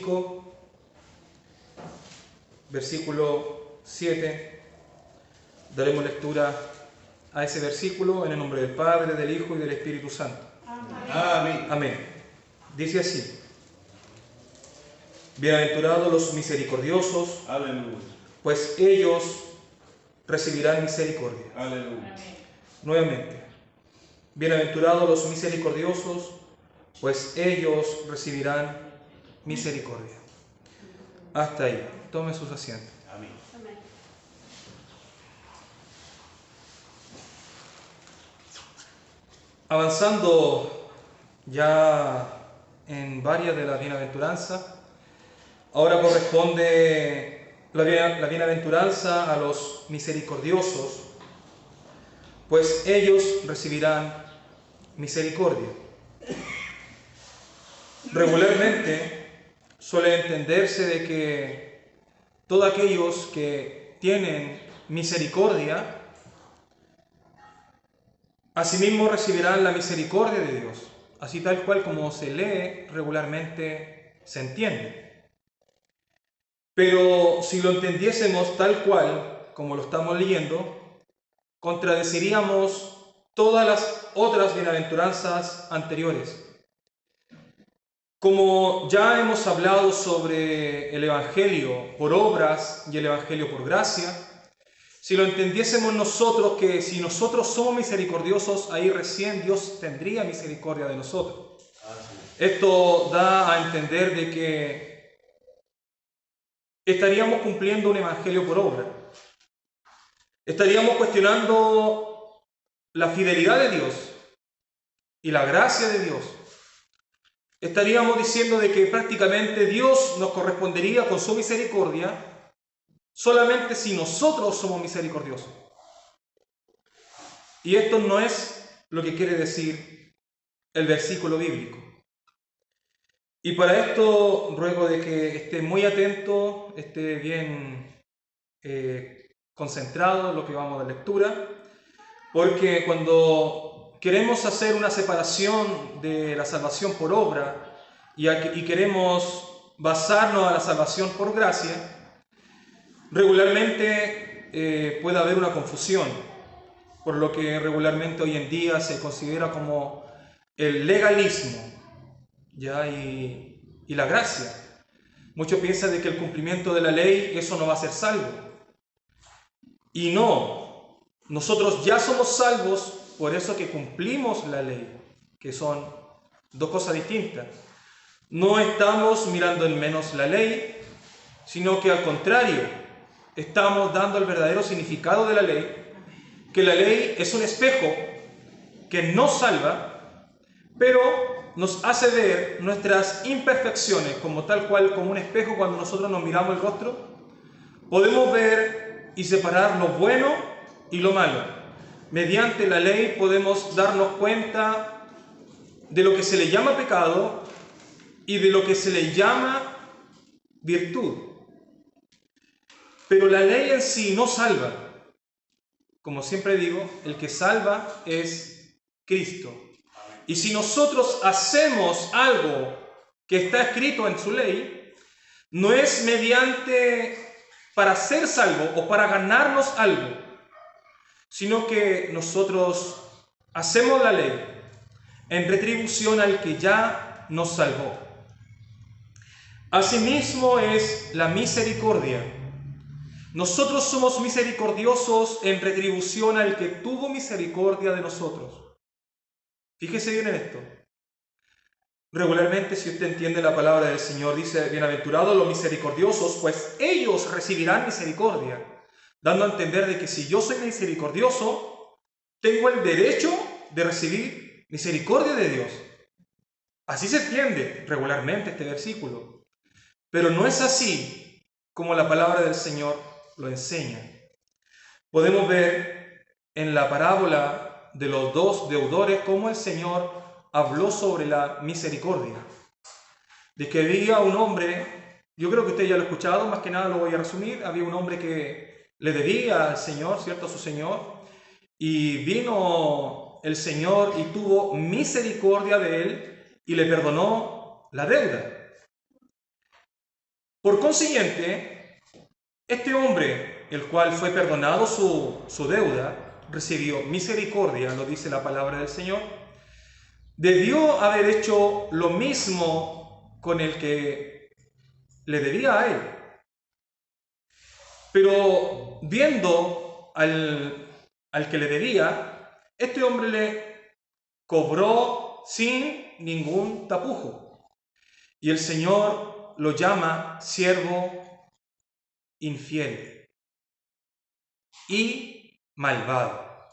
5, versículo 7. Daremos lectura a ese versículo en el nombre del Padre, del Hijo y del Espíritu Santo. Amén. Amén. Dice así: bienaventurados los misericordiosos, Aleluya. pues ellos recibirán misericordia. Aleluya. Nuevamente, bienaventurados los misericordiosos, pues ellos recibirán misericordia. Hasta ahí. Tomen sus asientos. Amén. Avanzando ya en varias de las bienaventuranzas, ahora corresponde la bienaventuranza a los misericordiosos, pues ellos recibirán misericordia. Regularmente suele entenderse de que todos aquellos que tienen misericordia, asimismo recibirán la misericordia de Dios, así tal cual como se lee regularmente se entiende. Pero si lo entendiésemos tal cual como lo estamos leyendo, contradeciríamos todas las otras bienaventuranzas anteriores. Como ya hemos hablado sobre el Evangelio por obras y el Evangelio por gracia, si lo entendiésemos nosotros que si nosotros somos misericordiosos, ahí recién Dios tendría misericordia de nosotros. Esto da a entender de que estaríamos cumpliendo un evangelio por obra. Estaríamos cuestionando la fidelidad de Dios y la gracia de Dios. Estaríamos diciendo de que prácticamente Dios nos correspondería con su misericordia solamente si nosotros somos misericordiosos. Y esto no es lo que quiere decir el versículo bíblico. Y para esto ruego de que esté muy atento, esté bien concentrado en lo que vamos de lectura, porque cuando queremos hacer una separación de la salvación por obra y queremos basarnos a la salvación por gracia, regularmente puede haber una confusión, por lo que regularmente hoy en día se considera como el legalismo, ¿ya? Y la gracia. Muchos piensan de que el cumplimiento de la ley, eso no va a ser salvo. Y no, nosotros ya somos salvos por eso que cumplimos la ley, que son dos cosas distintas. No estamos mirando en menos la ley, sino que al contrario, estamos dando el verdadero significado de la ley, que la ley es un espejo que nos salva, pero nos hace ver nuestras imperfecciones como tal cual, como un espejo. Cuando nosotros nos miramos el rostro, podemos ver y separar lo bueno y lo malo. Mediante la ley podemos darnos cuenta de lo que se le llama pecado y de lo que se le llama virtud. Pero la ley en sí no salva. Como siempre digo, el que salva es Cristo. Y si nosotros hacemos algo que está escrito en su ley, no es mediante para ser salvo o para ganarnos algo, sino que nosotros hacemos la ley en retribución al que ya nos salvó. Asimismo es la misericordia. Nosotros somos misericordiosos en retribución al que tuvo misericordia de nosotros. Fíjese bien en esto. Regularmente, si usted entiende la palabra del Señor, dice: bienaventurados los misericordiosos, pues ellos recibirán misericordia. Dando a entender de que si yo soy misericordioso, tengo el derecho de recibir misericordia de Dios. Así se entiende regularmente este versículo. Pero no es así como la palabra del Señor lo enseña. Podemos ver en la parábola de los dos deudores cómo el Señor habló sobre la misericordia. De que había un hombre, yo creo que usted ya lo ha escuchado, más que nada lo voy a resumir. Había un hombre que le debía al Señor, ¿cierto? A su Señor. Y vino el Señor y tuvo misericordia de él y le perdonó la deuda. Por consiguiente, este hombre, el cual fue perdonado su deuda, recibió misericordia, lo dice la palabra del Señor, debió haber hecho lo mismo con el que le debía a él. Pero viendo al que le debía, este hombre le cobró sin ningún tapujo. Y el Señor lo llama siervo infiel y malvado.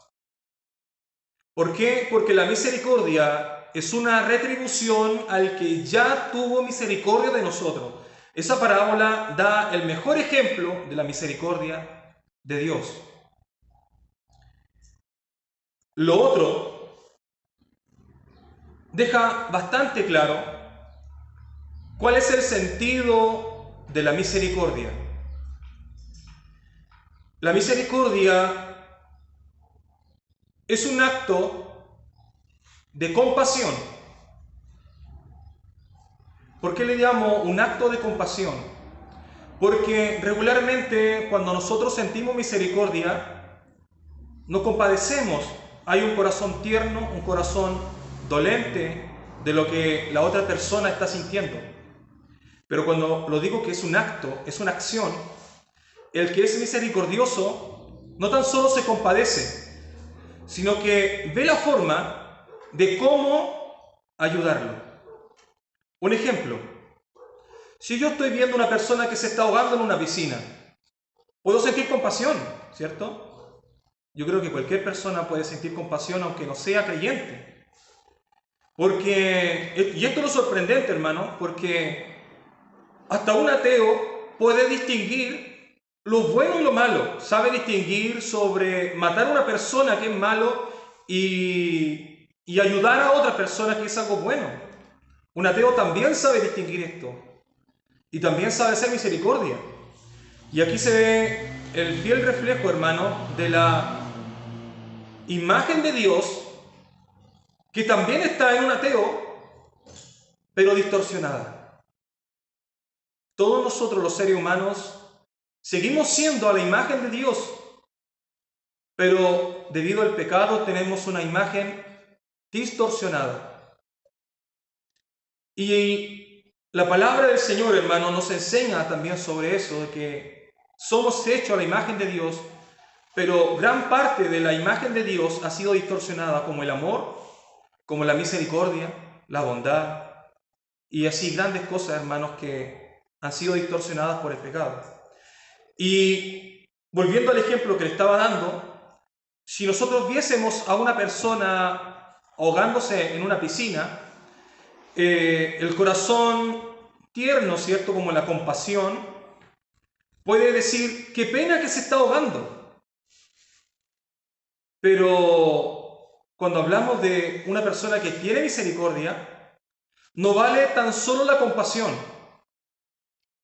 ¿Por qué? Porque la misericordia es una retribución al que ya tuvo misericordia de nosotros. Esa parábola da el mejor ejemplo de la misericordia de Dios. Lo otro deja bastante claro cuál es el sentido de la misericordia. La misericordia es un acto de compasión. ¿Por qué le llamo un acto de compasión? Porque regularmente cuando nosotros sentimos misericordia, nos compadecemos. Hay un corazón tierno, un corazón dolente de lo que la otra persona está sintiendo. Pero cuando lo digo que es un acto, es una acción, el que es misericordioso no tan solo se compadece, sino que ve la forma de cómo ayudarlo. Un ejemplo, si yo estoy viendo una persona que se está ahogando en una piscina, puedo sentir compasión, ¿cierto? Yo creo que cualquier persona puede sentir compasión aunque no sea creyente. Y esto es lo sorprendente, hermano, porque hasta un ateo puede distinguir lo bueno y lo malo. Sabe distinguir sobre matar a una persona que es malo y ayudar a otra persona que es algo bueno. Un ateo también sabe distinguir esto. Y también sabe hacer misericordia. Y aquí se ve el fiel reflejo, hermano, de la imagen de Dios que también está en un ateo, pero distorsionada. Todos nosotros los seres humanos seguimos siendo a la imagen de Dios, pero debido al pecado tenemos una imagen distorsionada. Y la palabra del Señor, hermano, nos enseña también sobre eso, de que somos hechos a la imagen de Dios, pero gran parte de la imagen de Dios ha sido distorsionada, como el amor, como la misericordia, la bondad, y así grandes cosas, hermanos, que han sido distorsionadas por el pecado. Y volviendo al ejemplo que le estaba dando, si nosotros viésemos a una persona ahogándose en una piscina, el corazón tierno, ¿cierto?, como la compasión, puede decir, qué pena que se está ahogando. Pero cuando hablamos de una persona que tiene misericordia, no vale tan solo la compasión.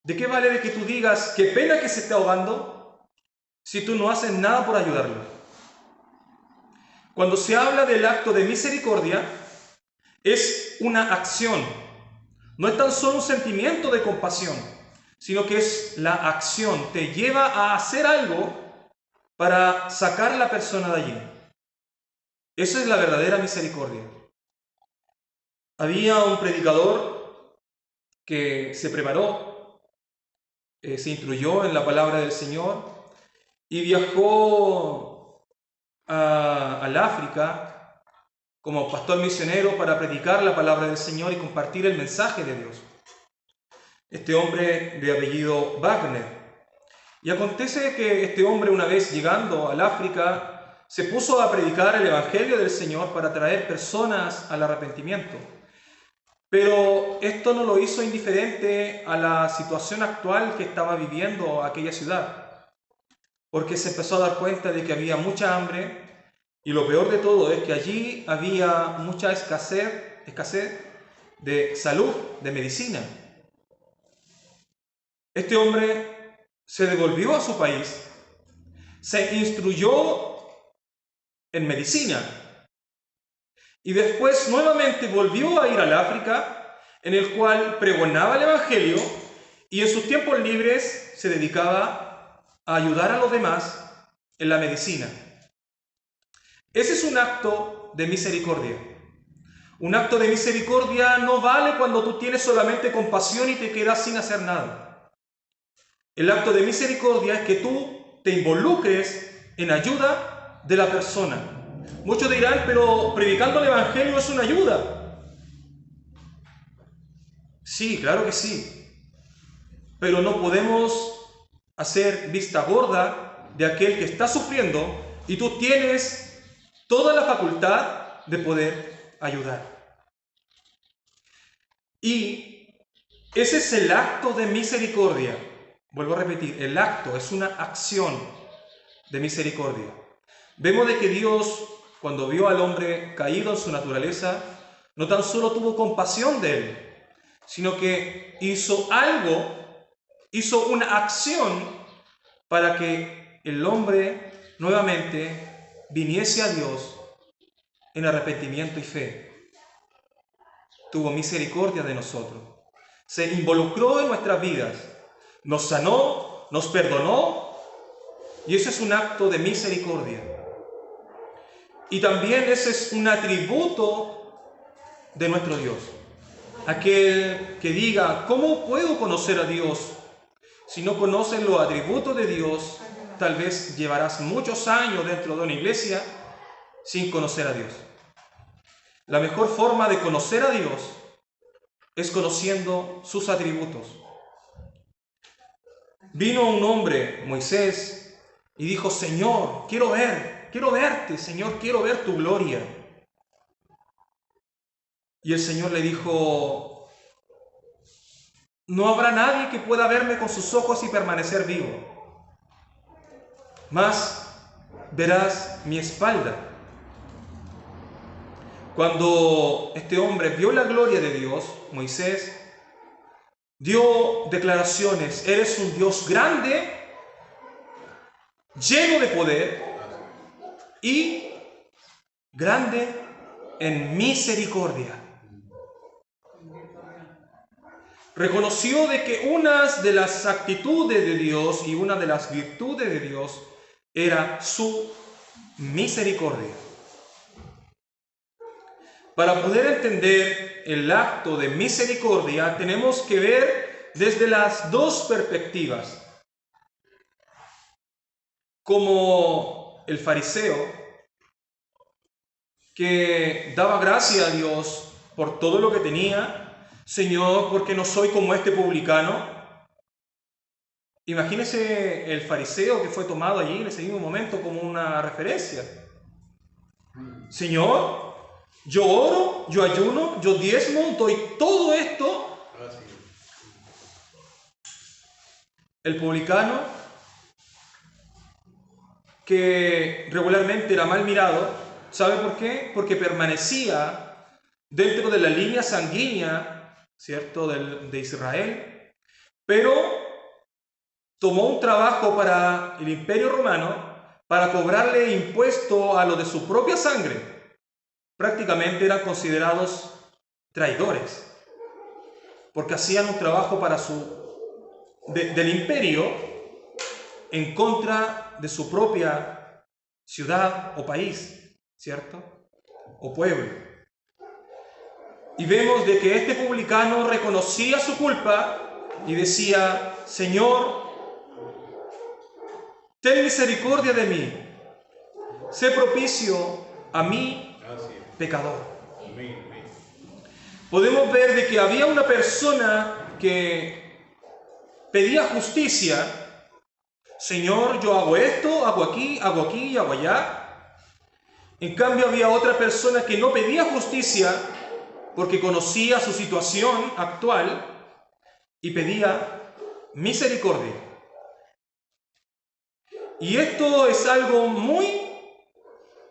¿De qué vale de que tú digas, qué pena que se esté ahogando, si tú no haces nada por ayudarlo? Cuando se habla del acto de misericordia, es una acción. No es tan solo un sentimiento de compasión, sino que es la acción. Te lleva a hacer algo para sacar a la persona de allí. Esa es la verdadera misericordia. Había un predicador que se preparó, se instruyó en la palabra del Señor y viajó al África como pastor misionero para predicar la palabra del Señor y compartir el mensaje de Dios. Este hombre de apellido Wagner. Y acontece que este hombre, una vez llegando al África, se puso a predicar el Evangelio del Señor para traer personas al arrepentimiento. Pero esto no lo hizo indiferente a la situación actual que estaba viviendo aquella ciudad, porque se empezó a dar cuenta de que había mucha hambre y lo peor de todo es que allí había mucha escasez de salud, de medicina. Este hombre se devolvió a su país, se instruyó en medicina y después nuevamente volvió a ir al África, en el cual pregonaba el Evangelio y en sus tiempos libres se dedicaba a ayudar a los demás en la medicina. Ese es un acto de misericordia. Un acto de misericordia no vale cuando tú tienes solamente compasión y te quedas sin hacer nada. El acto de misericordia es que tú te involucres en ayuda de la persona. Muchos dirán, pero predicando el Evangelio es una ayuda. Sí, claro que sí. Pero no podemos hacer vista gorda de aquel que está sufriendo y tú tienes toda la facultad de poder ayudar. Y ese es el acto de misericordia. Vuelvo a repetir, el acto es una acción de misericordia. Vemos de que Dios, cuando vio al hombre caído en su naturaleza, no tan solo tuvo compasión de él, sino que hizo algo, hizo una acción para que el hombre nuevamente viniese a Dios en arrepentimiento y fe. Tuvo misericordia de nosotros. Se involucró en nuestras vidas. Nos sanó, nos perdonó. Y ese es un acto de misericordia. Y también ese es un atributo de nuestro Dios. Aquel que diga, ¿cómo puedo conocer a Dios? Si no conoces los atributos de Dios, tal vez llevarás muchos años dentro de una iglesia sin conocer a Dios. La mejor forma de conocer a Dios es conociendo sus atributos. Vino un hombre, Moisés, y dijo, Señor, quiero verte, Señor, quiero ver tu gloria. Y el Señor le dijo, no habrá nadie que pueda verme con sus ojos y permanecer vivo, mas verás mi espalda. Cuando este hombre vio la gloria de Dios, Moisés dio declaraciones, eres un Dios grande, lleno de poder y grande en misericordia. Reconoció de que una de las actitudes de Dios y una de las virtudes de Dios era su misericordia. Para poder entender el acto de misericordia, tenemos que ver desde las dos perspectivas. Como el fariseo, que daba gracia a Dios por todo lo que tenía. Señor, porque no soy como este publicano. Imagínese el fariseo que fue tomado allí en ese mismo momento como una referencia. Señor, yo oro, yo ayuno, yo diezmo, doy todo esto. El publicano, que regularmente era mal mirado, ¿sabe por qué? Porque permanecía dentro de la línea sanguínea, ¿cierto?, de Israel, pero tomó un trabajo para el Imperio Romano para cobrarle impuesto a lo de su propia sangre. Prácticamente eran considerados traidores, porque hacían un trabajo para del imperio en contra de su propia ciudad o país, ¿cierto?, o pueblo. Y vemos de que este publicano reconocía su culpa y decía, Señor, ten misericordia de mí, sé propicio a mí, pecador. Podemos ver de que había una persona que pedía justicia. Señor, yo hago esto, hago aquí y hago allá. En cambio había otra persona que no pedía justicia porque conocía su situación actual y pedía misericordia. Y esto es algo muy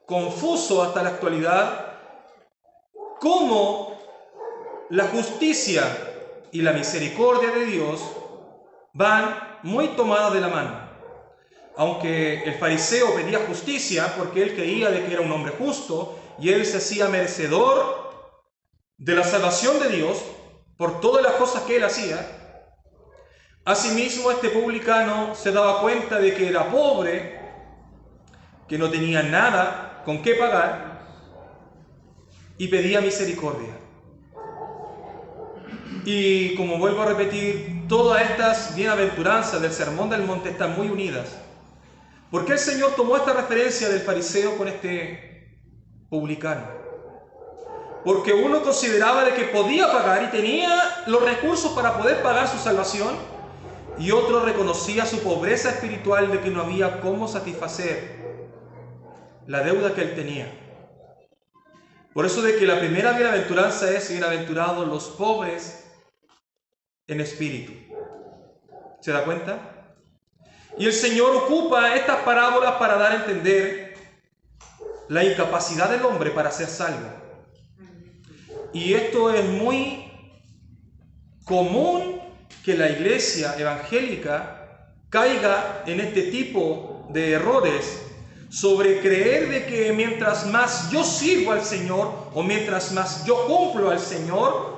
confuso hasta la actualidad, cómo la justicia y la misericordia de Dios van muy tomadas de la mano. Aunque el fariseo pedía justicia porque él creía de que era un hombre justo y él se hacía merecedor de la salvación de Dios por todas las cosas que él hacía, Asimismo, este publicano se daba cuenta de que era pobre, que no tenía nada con qué pagar, y pedía misericordia. Y como vuelvo a repetir, todas estas bienaventuranzas del Sermón del Monte están muy unidas. ¿Por qué el Señor tomó esta referencia del fariseo con este publicano? Porque uno consideraba de que podía pagar y tenía los recursos para poder pagar su salvación, y otro reconocía su pobreza espiritual de que no había cómo satisfacer la deuda que él tenía. Por eso de que la primera bienaventuranza es bienaventurados los pobres en espíritu. ¿Se da cuenta? Y el Señor ocupa estas parábolas para dar a entender la incapacidad del hombre para ser salvo. Y esto es muy común, que la iglesia evangélica caiga en este tipo de errores sobre creer de que mientras más yo sirvo al Señor o mientras más yo cumplo al Señor,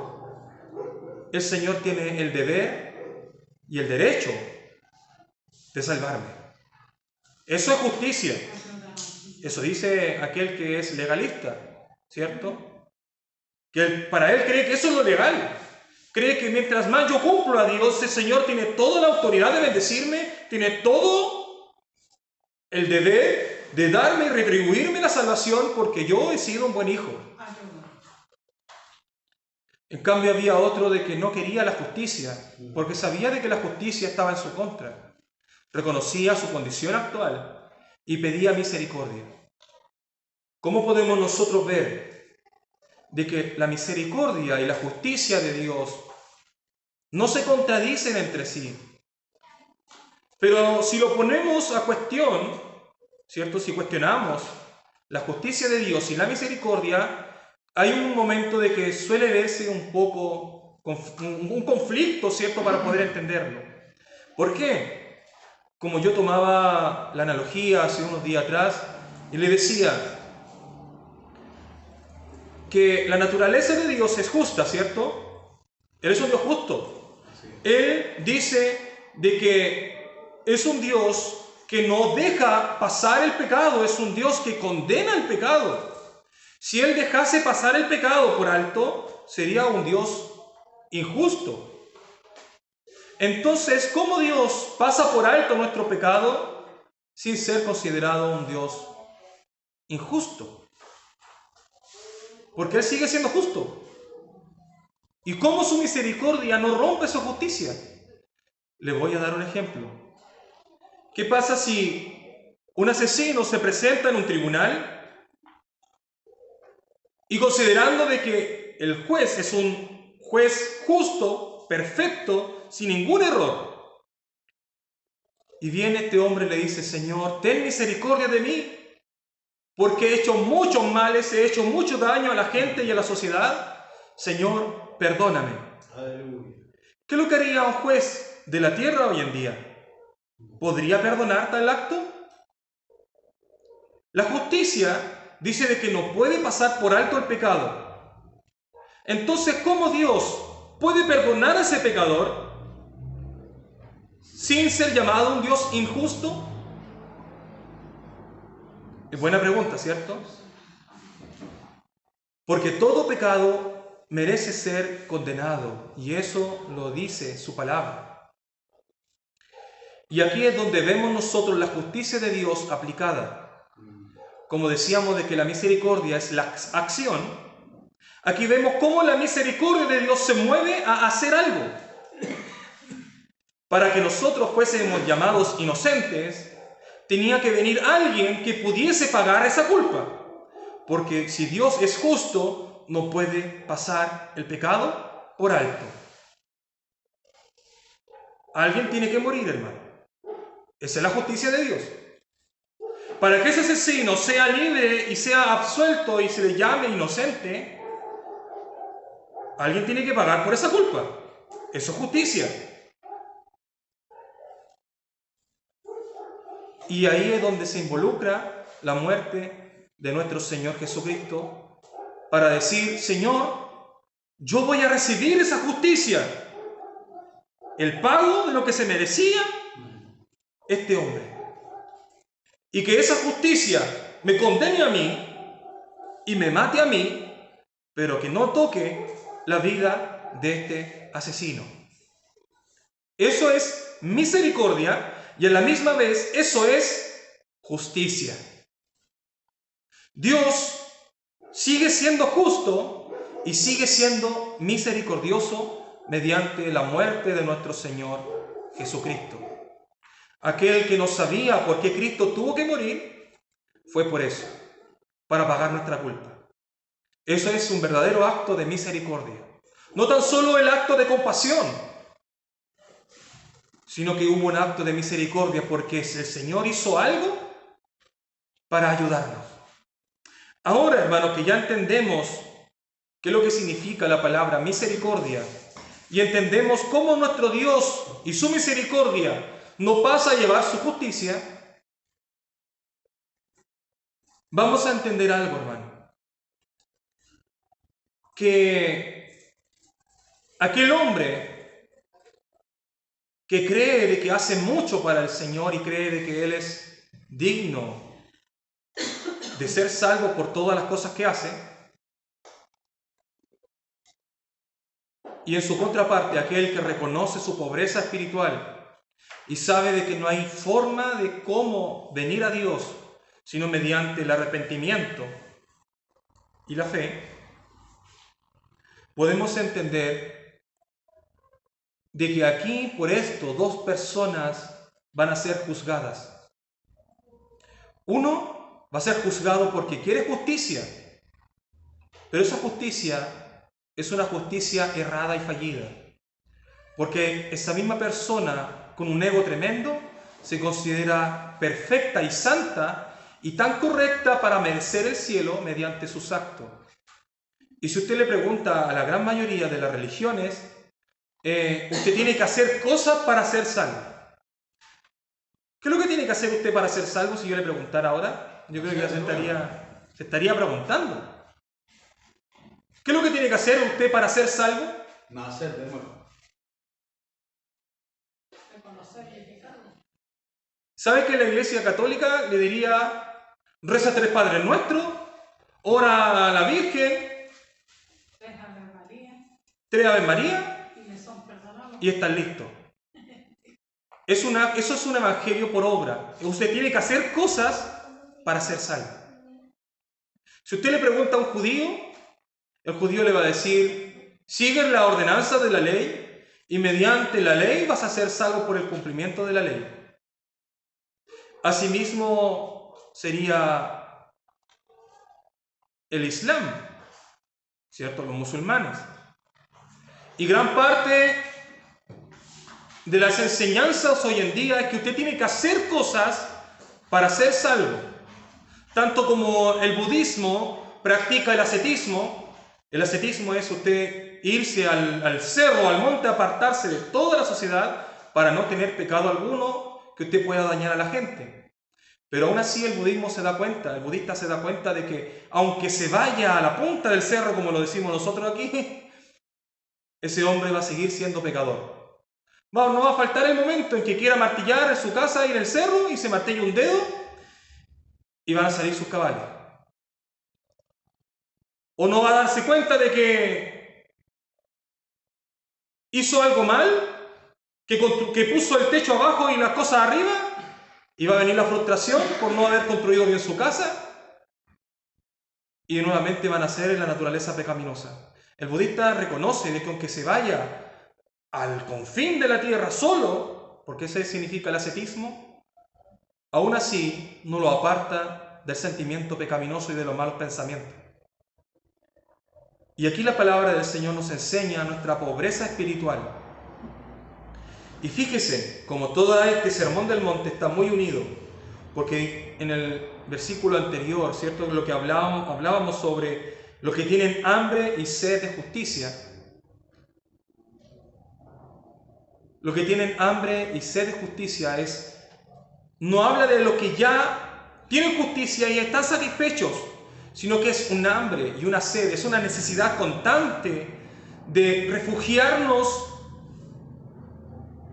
el Señor tiene el deber y el derecho de salvarme. Eso es justicia. Eso dice aquel que es legalista, ¿cierto? Que para él cree que eso es lo legal. Cree que mientras más yo cumplo a Dios, el Señor tiene toda la autoridad de bendecirme, tiene todo el deber de darme y retribuirme la salvación porque yo he sido un buen hijo. En cambio había otro de que no quería la justicia, porque sabía de que la justicia estaba en su contra. Reconocía su condición actual y pedía misericordia. ¿Cómo podemos nosotros ver de que la misericordia y la justicia de Dios no se contradicen entre sí? Pero si lo ponemos a cuestión, ¿cierto? Si cuestionamos la justicia de Dios y la misericordia, hay un momento de que suele verse un poco un conflicto, ¿cierto? Para poder entenderlo. ¿Por qué? Como yo tomaba la analogía hace unos días atrás y le decía que la naturaleza de Dios es justa, ¿cierto? Él es un Dios justo. Él dice de que es un Dios que no deja pasar el pecado, es un Dios que condena el pecado. Si Él dejase pasar el pecado por alto, sería un Dios injusto. Entonces, ¿cómo Dios pasa por alto nuestro pecado sin ser considerado un Dios injusto? Porque Él sigue siendo justo. ¿Y cómo su misericordia no rompe su justicia? Le voy a dar un ejemplo. ¿Qué pasa si un asesino se presenta en un tribunal y considerando de que el juez es un juez justo, perfecto, sin ningún error, y viene este hombre y le dice: Señor, ten misericordia de mí, porque he hecho muchos males, he hecho mucho daño a la gente y a la sociedad. Señor, perdóname. Aleluya. ¿Qué es lo que haría un juez de la tierra hoy en día? ¿Podría perdonar tal acto? La justicia dice de que no puede pasar por alto el pecado. Entonces, ¿cómo Dios puede perdonar a ese pecador sin ser llamado un Dios injusto? Es buena pregunta, ¿cierto? Porque todo pecado merece ser condenado, y eso lo dice su palabra. Y aquí es donde vemos nosotros la justicia de Dios aplicada. Como decíamos de que la misericordia es la acción, aquí vemos cómo la misericordia de Dios se mueve a hacer algo. Para que nosotros fuésemos llamados inocentes, tenía que venir alguien que pudiese pagar esa culpa. Porque si Dios es justo, no puede pasar el pecado por alto. Alguien tiene que morir, hermano. Esa es la justicia de Dios. Para que ese asesino sea libre y sea absuelto y se le llame inocente, alguien tiene que pagar por esa culpa. Eso es justicia. Y ahí es donde se involucra la muerte de nuestro Señor Jesucristo para decir: Señor, yo voy a recibir esa justicia. el pago de lo que se merecía este hombre. Y que esa justicia me condene a mí y me mate a mí, pero que no toque la vida de este asesino. Eso es misericordia y a la misma vez eso es justicia. Dios sigue siendo justo y sigue siendo misericordioso mediante la muerte de nuestro Señor Jesucristo. Aquel que no sabía por qué Cristo tuvo que morir, fue por eso, para pagar nuestra culpa. Eso es un verdadero acto de misericordia. No tan solo el acto de compasión, sino que hubo un acto de misericordia porque el Señor hizo algo para ayudarnos. Ahora, hermanos, que ya entendemos qué es lo que significa la palabra misericordia y entendemos cómo nuestro Dios y su misericordia no pasa a llevar su justicia, vamos a entender algo, hermano. Que aquel hombre que cree de que hace mucho para el Señor y cree de que Él es digno de ser salvo por todas las cosas que hace, y en su contraparte aquel que reconoce su pobreza espiritual y sabe de que no hay forma de cómo venir a Dios sino mediante el arrepentimiento y la fe, podemos entender de que aquí por esto dos personas van a ser juzgadas. Uno va a ser juzgado porque quiere justicia, pero esa justicia es una justicia errada y fallida, porque esa misma persona con un ego tremendo se considera perfecta y santa y tan correcta para merecer el cielo mediante sus actos. Y si usted le pregunta a la gran mayoría de las religiones, usted tiene que hacer cosas para ser salvo. ¿Qué es lo que tiene que hacer usted para ser salvo? Si yo le preguntara ahora, yo creo que ya se estaría preguntando. ¿Qué es lo que tiene que hacer usted para ser salvo? Nacer de nuevo. ¿Sabe que la Iglesia Católica le diría, reza 3 Padres Nuestros, ora a la Virgen, 3 Ave María y están listos? Eso es un evangelio por obra. Usted tiene que hacer cosas para ser salvo. Si usted le pregunta a un judío, el judío le va a decir, sigue la ordenanza de la ley y mediante la ley vas a ser salvo por el cumplimiento de la ley. Asimismo sería el Islam, ¿cierto? Los musulmanes. Y gran parte de las enseñanzas hoy en día es que usted tiene que hacer cosas para ser salvo. Tanto como el budismo practica el ascetismo. El ascetismo es usted irse al cerro, al monte, apartarse de toda la sociedad para no tener pecado alguno que usted pueda dañar a la gente. Pero aún así el budismo se da cuenta, el budista se da cuenta de que aunque se vaya a la punta del cerro, como lo decimos nosotros aquí, ese hombre va a seguir siendo pecador. No va a faltar el momento en que quiera martillar en su casa y en el cerro y se martilla un dedo y van a salir sus caballos. O no va a darse cuenta de que hizo algo mal, que puso el techo abajo y las cosas arriba, y va a venir la frustración por no haber construido bien su casa, y nuevamente van a ser en la naturaleza pecaminosa. El budista reconoce de que aunque se vaya al confín de la tierra solo, porque ese significa el ascetismo, aún así no lo aparta del sentimiento pecaminoso y de los malos pensamientos. Y aquí la palabra del Señor nos enseña nuestra pobreza espiritual. Y fíjese, como todo este sermón del monte está muy unido, porque en el versículo anterior, ¿cierto? Lo que hablábamos sobre los que tienen hambre y sed de justicia. Los que tienen hambre y sed de justicia no habla de los que ya tienen justicia y están satisfechos, sino que es un hambre y una sed, es una necesidad constante de refugiarnos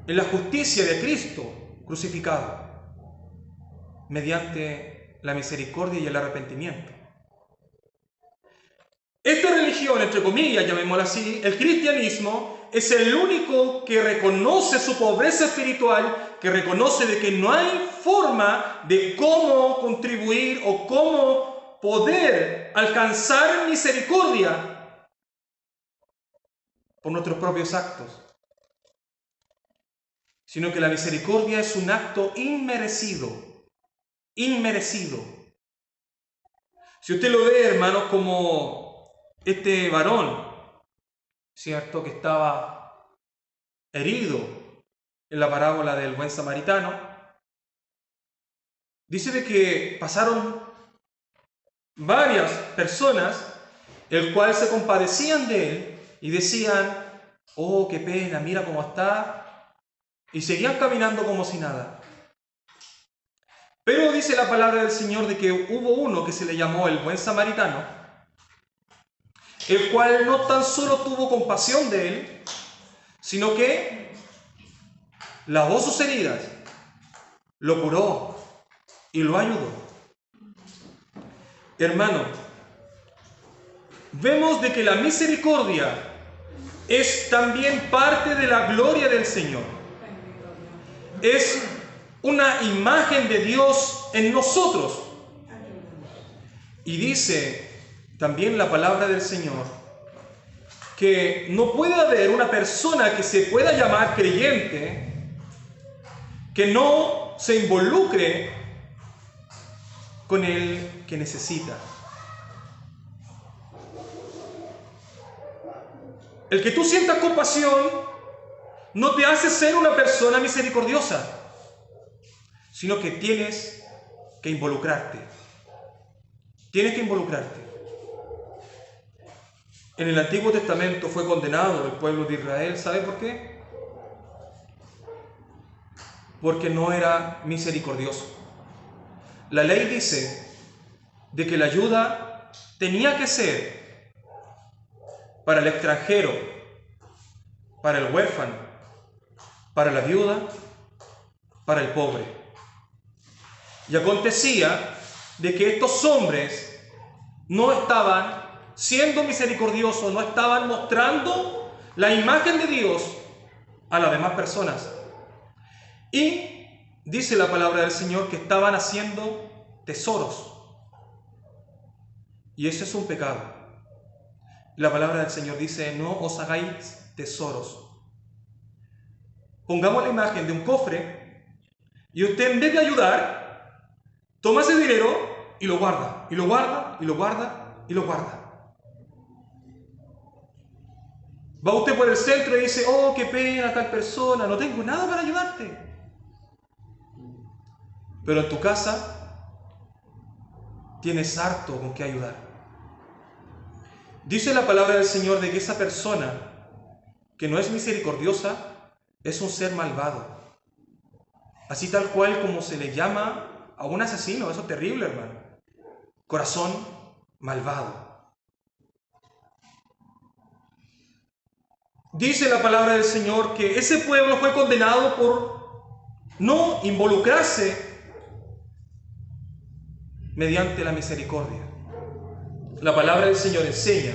en la justicia de Cristo crucificado, mediante la misericordia y el arrepentimiento. Esta religión, entre comillas, llamémosla así, el cristianismo, es el único que reconoce su pobreza espiritual, que reconoce de que no hay forma de cómo contribuir o cómo poder alcanzar misericordia por nuestros propios actos, sino que la misericordia es un acto inmerecido, inmerecido. Si usted lo ve, hermanos, como este varón, ¿cierto?, que estaba herido en la parábola del buen samaritano, dice de que pasaron varias personas, el cual se compadecían de él y decían: oh, qué pena, mira cómo está, y seguían caminando como si nada. Pero dice la palabra del Señor de que hubo uno que se le llamó el buen samaritano, el cual no tan solo tuvo compasión de él, sino que lavó sus heridas, lo curó y lo ayudó. Hermano, vemos de que la misericordia es también parte de la gloria del Señor. Es una imagen de Dios en nosotros. Y dice también la palabra del Señor que no puede haber una persona que se pueda llamar creyente que no se involucre con el que necesita. El que tú sientas compasión no te hace ser una persona misericordiosa, sino que tienes que involucrarte. Tienes que involucrarte. En el Antiguo Testamento fue condenado el pueblo de Israel. ¿Sabe por qué? Porque no era misericordioso. La ley dice de que la ayuda tenía que ser para el extranjero, para el huérfano, para la viuda, para el pobre. Y acontecía de que estos hombres no estaban siendo misericordiosos, no estaban mostrando la imagen de Dios a las demás personas. Y dice la palabra del Señor que estaban haciendo tesoros. Y eso es un pecado. La palabra del Señor dice: no os hagáis tesoros. Pongamos la imagen de un cofre y usted, en vez de ayudar, toma ese dinero y lo guarda, y lo guarda, y lo guarda, y lo guarda. Va usted por el centro y dice: oh, qué pena tal persona, no tengo nada para ayudarte. Pero en tu casa tienes harto con qué ayudar. Dice la palabra del Señor de que esa persona que no es misericordiosa es un ser malvado. Así tal cual como se le llama a un asesino. Eso es terrible, hermano. Corazón malvado. Dice la palabra del Señor que ese pueblo fue condenado por no involucrarse mediante la misericordia. La palabra del Señor enseña.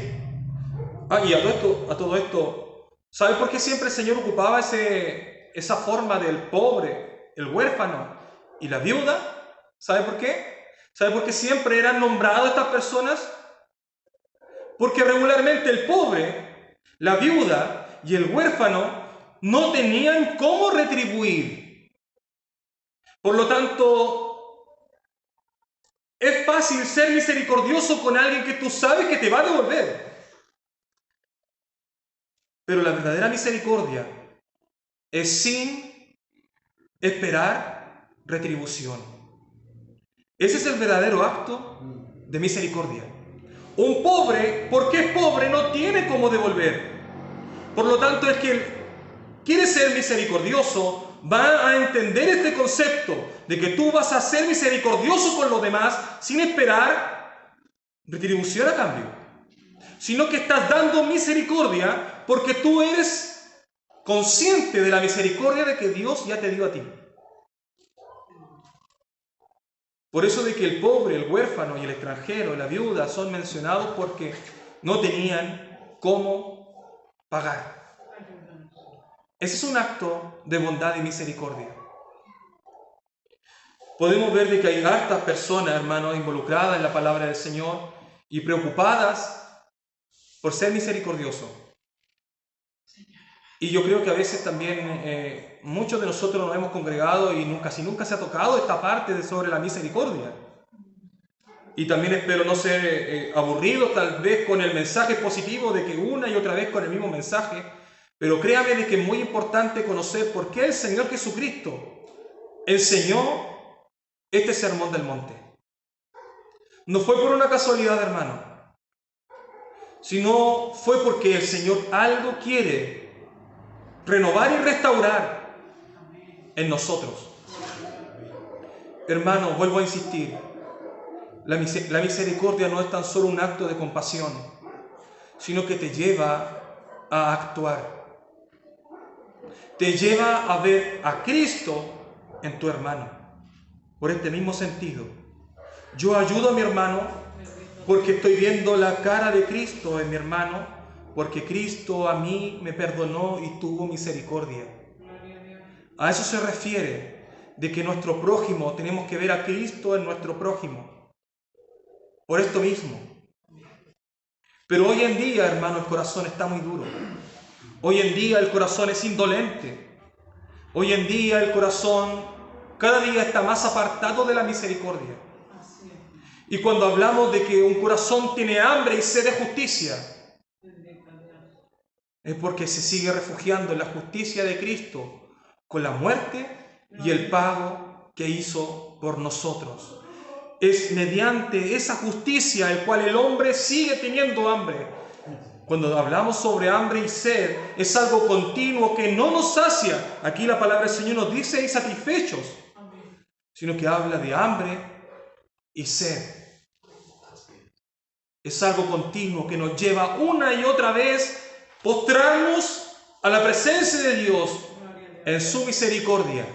Y a todo esto, ¿sabe por qué siempre el Señor ocupaba esa forma del pobre, el huérfano y la viuda? ¿Sabe por qué? ¿Sabe por qué siempre eran nombradas estas personas? Porque regularmente el pobre, la viuda y el huérfano no tenían cómo retribuir. Por lo tanto, es fácil ser misericordioso con alguien que tú sabes que te va a devolver. Pero la verdadera misericordia es sin esperar retribución. Ese es el verdadero acto de misericordia. Un pobre, porque es pobre, no tiene cómo devolver. Por lo tanto, el que quiere ser misericordioso va a entender este concepto de que tú vas a ser misericordioso con los demás sin esperar retribución a cambio, sino que estás dando misericordia porque tú eres consciente de la misericordia de que Dios ya te dio a ti. Por eso de que el pobre, el huérfano y el extranjero, la viuda son mencionados porque no tenían cómo pagar. Ese es un acto de bondad y misericordia. Podemos ver de que hay hartas personas, hermanos, involucradas en la palabra del Señor y preocupadas por ser misericordiosos. Y yo creo que a veces también muchos de nosotros nos hemos congregado y casi nunca se ha tocado esta parte sobre la misericordia. Y también espero no ser aburrido tal vez con el mensaje positivo de que una y otra vez con el mismo mensaje, pero créame de que es muy importante conocer por qué el Señor Jesucristo enseñó este sermón del monte. No fue por una casualidad, hermano, sino fue porque el Señor algo quiere renovar y restaurar en nosotros. Hermano, vuelvo a insistir, la misericordia no es tan solo un acto de compasión, sino que te lleva a actuar. Te lleva a ver a Cristo en tu hermano. Por este mismo sentido, yo ayudo a mi hermano porque estoy viendo la cara de Cristo en mi hermano, porque Cristo a mí me perdonó y tuvo misericordia. A eso se refiere de que nuestro prójimo, tenemos que ver a Cristo en nuestro prójimo. Por esto mismo. Pero hoy en día, hermano, el corazón está muy duro. Hoy en día el corazón es indolente. Hoy en día el corazón cada día está más apartado de la misericordia. Y cuando hablamos de que un corazón tiene hambre y sed de justicia, es porque se sigue refugiando en la justicia de Cristo con la muerte y el pago que hizo por nosotros. Es mediante esa justicia el cual el hombre sigue teniendo hambre. Cuando hablamos sobre hambre y sed, es algo continuo que no nos sacia. Aquí la palabra del Señor nos dice insatisfechos, sino que habla de hambre y sed. Es algo continuo que nos lleva una y otra vez postrarnos a la presencia de Dios en su misericordia,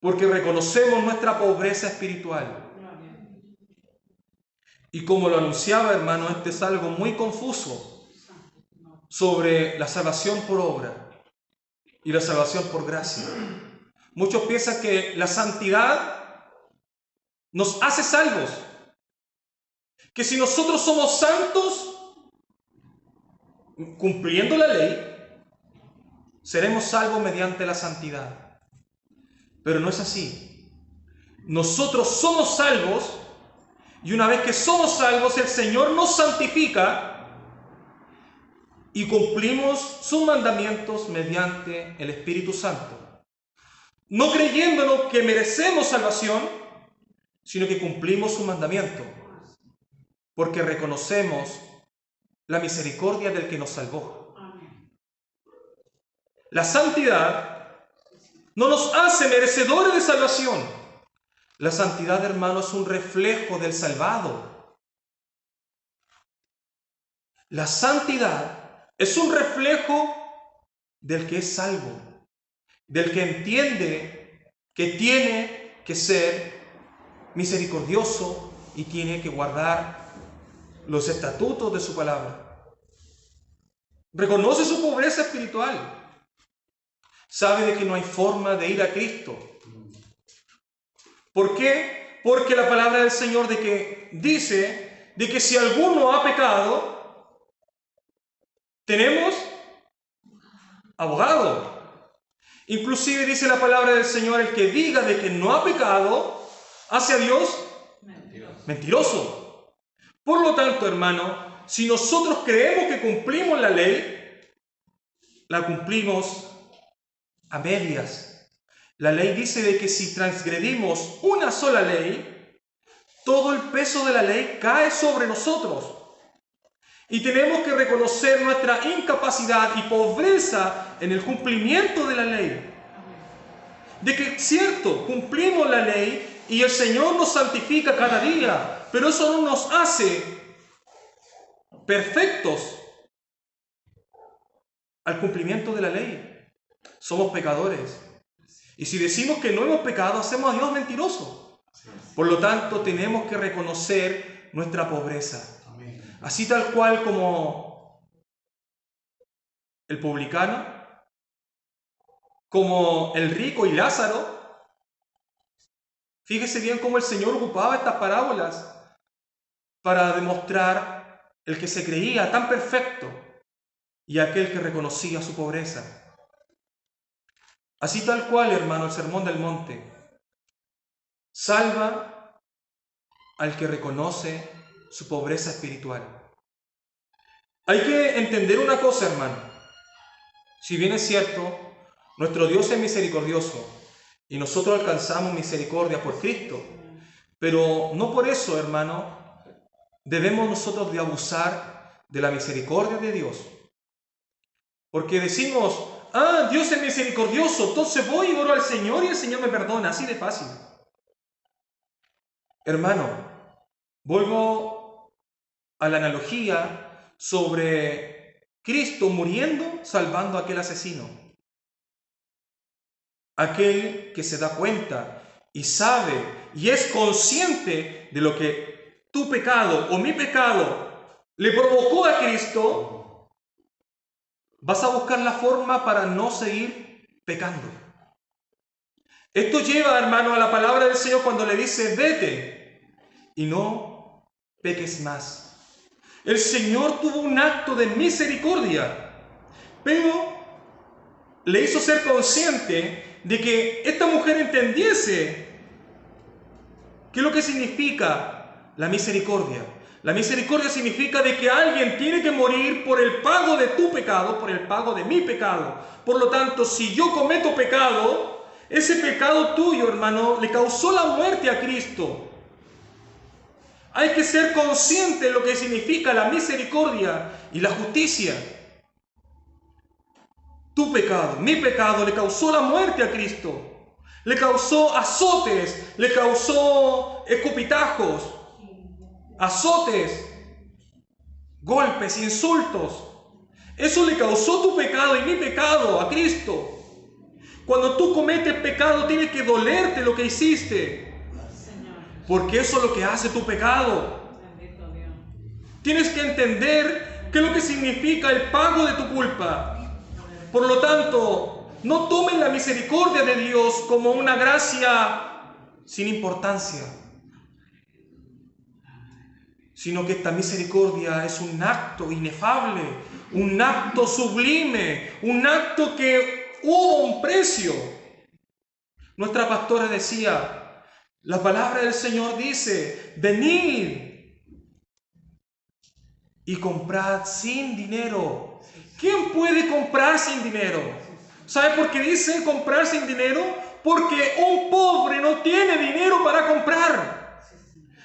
porque reconocemos nuestra pobreza espiritual. Y como lo anunciaba, hermano, este es algo muy confuso sobre la salvación por obra y la salvación por gracia. Muchos piensan que la santidad nos hace salvos, que si nosotros somos santos, cumpliendo la ley, seremos salvos mediante la santidad. Pero no es así. Nosotros somos salvos y una vez que somos salvos, el Señor nos santifica y cumplimos sus mandamientos mediante el Espíritu Santo. No creyéndonos que merecemos salvación, sino que cumplimos su mandamiento, porque reconocemos la misericordia del que nos salvó. La santidad no nos hace merecedores de salvación. La santidad, hermano, es un reflejo del salvado. La santidad es un reflejo del que es salvo, del que entiende que tiene que ser misericordioso y tiene que guardar los estatutos de su palabra. Reconoce su pobreza espiritual. Sabe de que no hay forma de ir a Cristo. ¿Por qué? Porque la palabra del Señor dice de que si alguno ha pecado, tenemos abogado. Inclusive dice la palabra del Señor, el que diga de que no ha pecado, hace a Dios mentiroso. Por lo tanto, hermano, si nosotros creemos que cumplimos la ley, la cumplimos a medias. La ley dice de que si transgredimos una sola ley, todo el peso de la ley cae sobre nosotros. Y tenemos que reconocer nuestra incapacidad y pobreza en el cumplimiento de la ley. De que, cierto, cumplimos la ley y el Señor nos santifica cada día, pero eso no nos hace perfectos. al cumplimiento de la ley. Somos pecadores. Y si decimos que no hemos pecado, hacemos a Dios mentiroso. Por lo tanto, tenemos que reconocer nuestra pobreza. Así tal cual como el publicano, como el rico y Lázaro. Fíjese bien cómo el Señor ocupaba estas parábolas para demostrar el que se creía tan perfecto y aquel que reconocía su pobreza. Así tal cual, hermano, el Sermón del Monte salva al que reconoce su pobreza espiritual. Hay que entender una cosa, hermano. Si bien es cierto, nuestro Dios es misericordioso y nosotros alcanzamos misericordia por Cristo, pero no por eso, hermano, debemos nosotros de abusar de la misericordia de Dios. Porque decimos, Dios es misericordioso, entonces voy y oro al Señor y el Señor me perdona, así de fácil. Hermano, vuelvo a la analogía sobre Cristo muriendo, salvando a aquel asesino. Aquel que se da cuenta y sabe y es consciente de lo que tu pecado o mi pecado le provocó a Cristo, vas a buscar la forma para no seguir pecando. Esto lleva, hermano, a la palabra del Señor cuando le dice, vete y no peques más. El Señor tuvo un acto de misericordia, pero le hizo ser consciente de que esta mujer entendiese qué es lo que significa la misericordia. La misericordia significa de que alguien tiene que morir por el pago de tu pecado, por el pago de mi pecado. Por lo tanto, si yo cometo pecado, ese pecado tuyo, hermano, le causó la muerte a Cristo. Hay que ser consciente de lo que significa la misericordia y la justicia. Tu pecado, mi pecado, le causó la muerte a Cristo. Le causó azotes, le causó escupitajos, azotes, golpes, insultos. Eso le causó tu pecado y mi pecado a Cristo. Cuando tú cometes pecado, tiene que dolerte lo que hiciste, porque eso es lo que hace tu pecado. Tienes que entender qué es lo que significa el pago de tu culpa. Por lo tanto, no tomen la misericordia de Dios como una gracia sin importancia, sino que esta misericordia es un acto inefable, un acto sublime, un acto que hubo un precio. Nuestra pastora decía, la palabra del Señor dice, venid y comprad sin dinero. ¿Quién puede comprar sin dinero? ¿Sabe por qué dice comprar sin dinero? Porque un pobre no tiene dinero para comprar.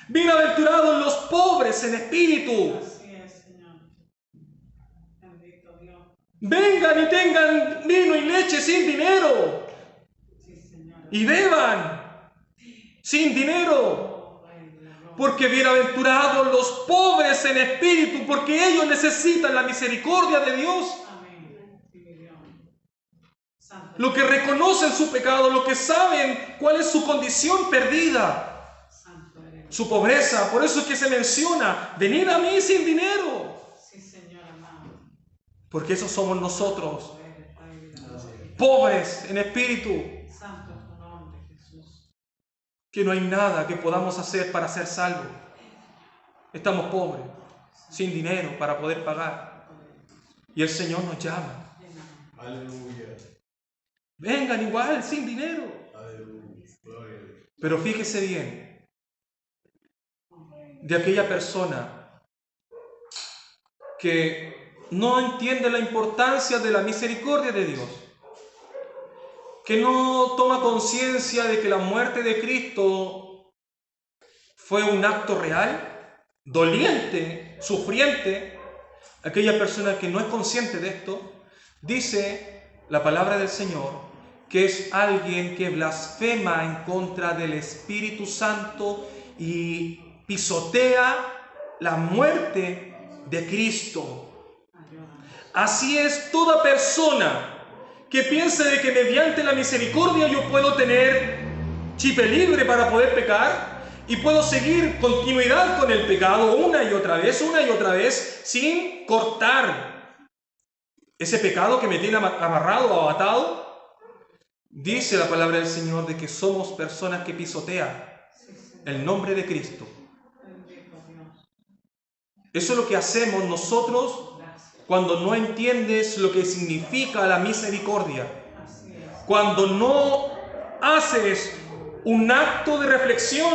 Bienaventurados los pobres en espíritu. Vengan y tengan vino y leche sin dinero. Y beban sin dinero. Porque bienaventurados los pobres en espíritu, porque ellos necesitan la misericordia de Dios. Los que reconocen su pecado, los que saben cuál es su condición perdida, su pobreza. Por eso es que se menciona, venid a mí sin dinero. Porque esos somos nosotros, pobres en espíritu. Que no hay nada que podamos hacer para ser salvos. Estamos pobres, sin dinero para poder pagar. Y el Señor nos llama. Aleluya. Vengan igual, sin dinero. Aleluya. Pero fíjese bien, de aquella persona que no entiende la importancia de la misericordia de Dios, que no toma conciencia de que la muerte de Cristo fue un acto real, doliente, sufriente. Aquella persona que no es consciente de esto, dice la palabra del Señor, que es alguien que blasfema en contra del Espíritu Santo y pisotea la muerte de Cristo. así es toda persona que piense de que mediante la misericordia yo puedo tener chip libre para poder pecar y puedo seguir continuidad con el pecado una y otra vez, sin cortar ese pecado que me tiene amarrado o atado. Dice la palabra del Señor de que somos personas que pisotean el nombre de Cristo. Eso es lo que hacemos nosotros cuando no entiendes lo que significa la misericordia. Cuando no haces un acto de reflexión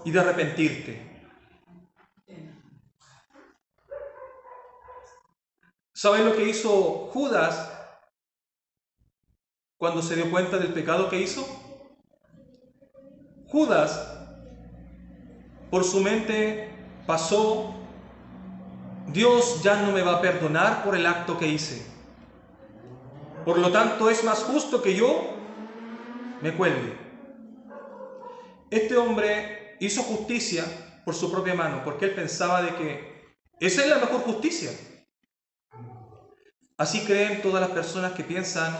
y de arrepentirte. ¿Saben lo que hizo Judas cuando se dio cuenta del pecado que hizo? Judas, por su mente pasó: Dios ya no me va a perdonar por el acto que hice. Por lo tanto, es más justo que yo me cuelgue. Este hombre hizo justicia por su propia mano, porque él pensaba de que esa es la mejor justicia. Así creen todas las personas que piensan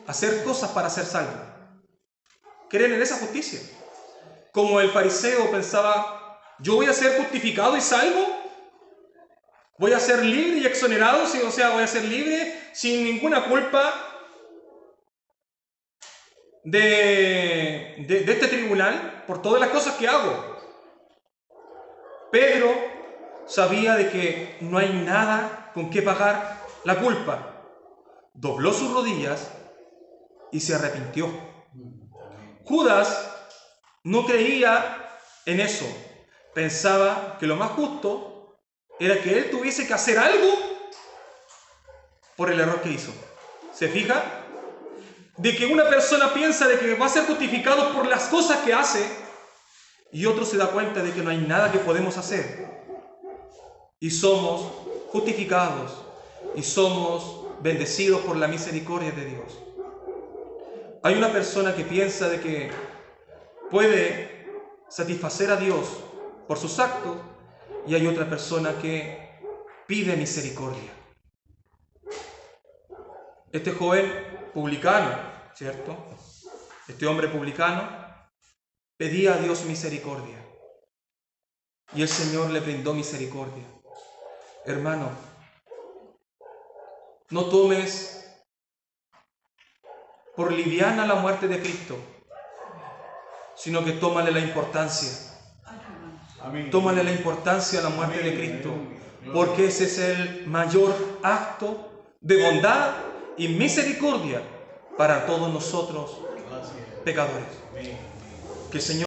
hacer cosas para ser salvos. Creen en esa justicia. Como el fariseo pensaba: yo voy a ser justificado y salvo, voy a ser libre y exonerado, o sea, voy a ser libre sin ninguna culpa de este tribunal por todas las cosas que hago. Pedro sabía de que no hay nada con qué pagar la culpa. Dobló sus rodillas y se arrepintió. Judas no creía en eso. Pensaba que lo más justo era que él tuviese que hacer algo por el error que hizo. ¿Se fija? De que una persona piensa de que va a ser justificado por las cosas que hace y otro se da cuenta de que no hay nada que podemos hacer. Y somos justificados y somos bendecidos por la misericordia de Dios. Hay una persona que piensa de que puede satisfacer a Dios por sus actos y hay otra persona que pide misericordia. Este joven publicano, ¿cierto? Este hombre publicano pedía a Dios misericordia y el Señor le brindó misericordia. Hermano, no tomes por liviana la muerte de Cristo, sino que tómale la importancia. Tómale la importancia a la muerte de Cristo, porque ese es el mayor acto de bondad y misericordia para todos nosotros pecadores. Que el Señor